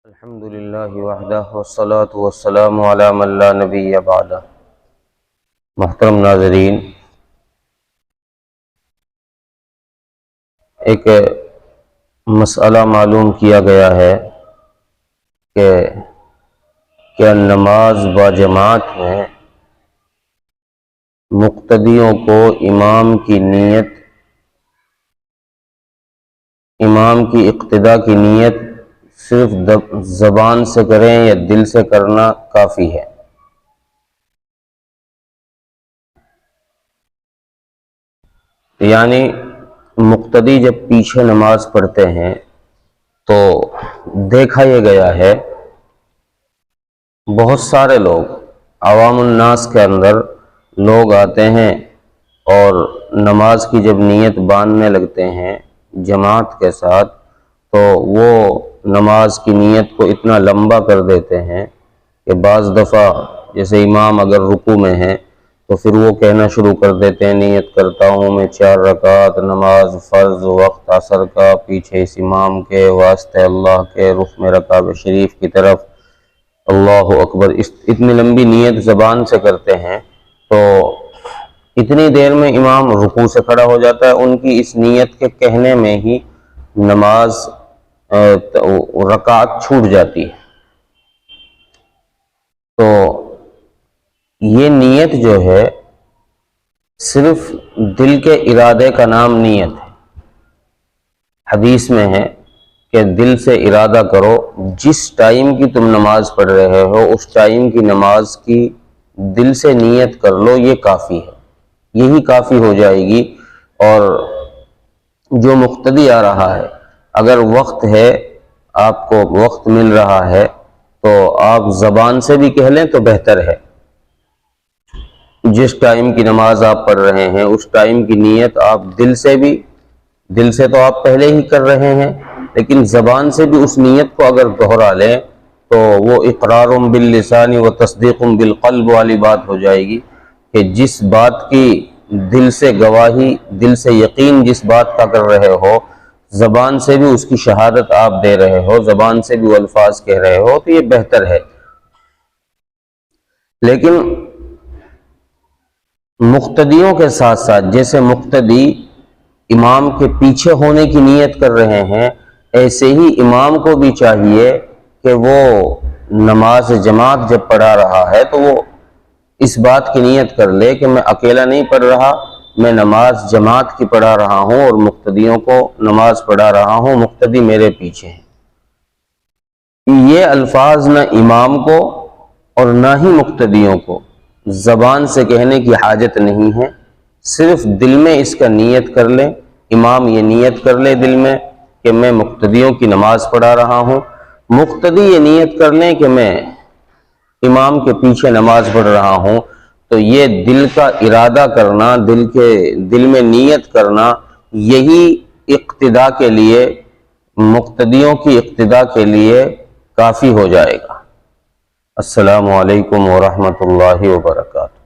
الحمد للہ وحدہ والصلاة والسلام علی من لا نبی بعدہ۔ محترم ناظرین، ایک مسئلہ معلوم کیا گیا ہے کہ کیا نماز باجماعت میں مقتدیوں کو امام کی اقتداء کی نیت صرف زبان سے کریں یا دل سے کرنا کافی ہے؟ یعنی مقتدی جب پیچھے نماز پڑھتے ہیں تو دیکھا یہ گیا ہے بہت سارے لوگ عوام الناس کے اندر لوگ آتے ہیں اور نماز کی جب نیت باندھنے لگتے ہیں جماعت کے ساتھ تو وہ نماز کی نیت کو اتنا لمبا کر دیتے ہیں کہ بعض دفعہ جیسے امام اگر رکوع میں ہیں تو پھر وہ کہنا شروع کر دیتے ہیں نیت کرتا ہوں میں 4 رکعت نماز فرض وقت عصر کا پیچھے اس امام کے واسطے اللہ کے رخ میں کعبہ شریف کی طرف اللہ اکبر، اتنی لمبی نیت زبان سے کرتے ہیں تو اتنی دیر میں امام رکوع سے کھڑا ہو جاتا ہے۔ ان کی اس نیت کے کہنے میں ہی نماز رکعت چھوٹ جاتی ہے۔ تو یہ نیت جو ہے صرف دل کے ارادے کا نام نیت ہے۔ حدیث میں ہے کہ دل سے ارادہ کرو، جس ٹائم کی تم نماز پڑھ رہے ہو اس ٹائم کی نماز کی دل سے نیت کر لو، یہ کافی ہے، یہی کافی ہو جائے گی۔ اور جو مقتدی آ رہا ہے اگر وقت ہے، آپ کو وقت مل رہا ہے تو آپ زبان سے بھی کہہ لیں تو بہتر ہے۔ جس ٹائم کی نماز آپ پڑھ رہے ہیں اس ٹائم کی نیت آپ دل سے تو آپ پہلے ہی کر رہے ہیں، لیکن زبان سے بھی اس نیت کو اگر دہرا لیں تو وہ اقرار باللسان و تصدیق بالقلب والی بات ہو جائے گی کہ جس بات کی دل سے گواہی، دل سے یقین جس بات کا کر رہے ہو، زبان سے بھی اس کی شہادت آپ دے رہے ہو، زبان سے بھی وہ الفاظ کہہ رہے ہو تو یہ بہتر ہے۔ لیکن مقتدیوں کے ساتھ ساتھ جیسے مقتدی امام کے پیچھے ہونے کی نیت کر رہے ہیں، ایسے ہی امام کو بھی چاہیے کہ وہ نماز جماعت جب پڑھا رہا ہے تو وہ اس بات کی نیت کر لے کہ میں اکیلا نہیں پڑھ رہا، میں نماز جماعت کی پڑھا رہا ہوں اور مقتدیوں کو نماز پڑھا رہا ہوں، مقتدی میرے پیچھے ہیں۔ یہ الفاظ نہ امام کو اور نہ ہی مقتدیوں کو زبان سے کہنے کی حاجت نہیں ہے، صرف دل میں اس کا نیت کر لیں۔ امام یہ نیت کر لے دل میں کہ میں مقتدیوں کی نماز پڑھا رہا ہوں، مقتدی یہ نیت کر لیں کہ میں امام کے پیچھے نماز پڑھ رہا ہوں۔ تو یہ دل کا ارادہ کرنا، دل میں نیت کرنا، یہی اقتداء کے لیے، مقتدیوں کی اقتداء کے لیے کافی ہو جائے گا۔ السلام علیکم ورحمۃ اللہ وبرکاتہ۔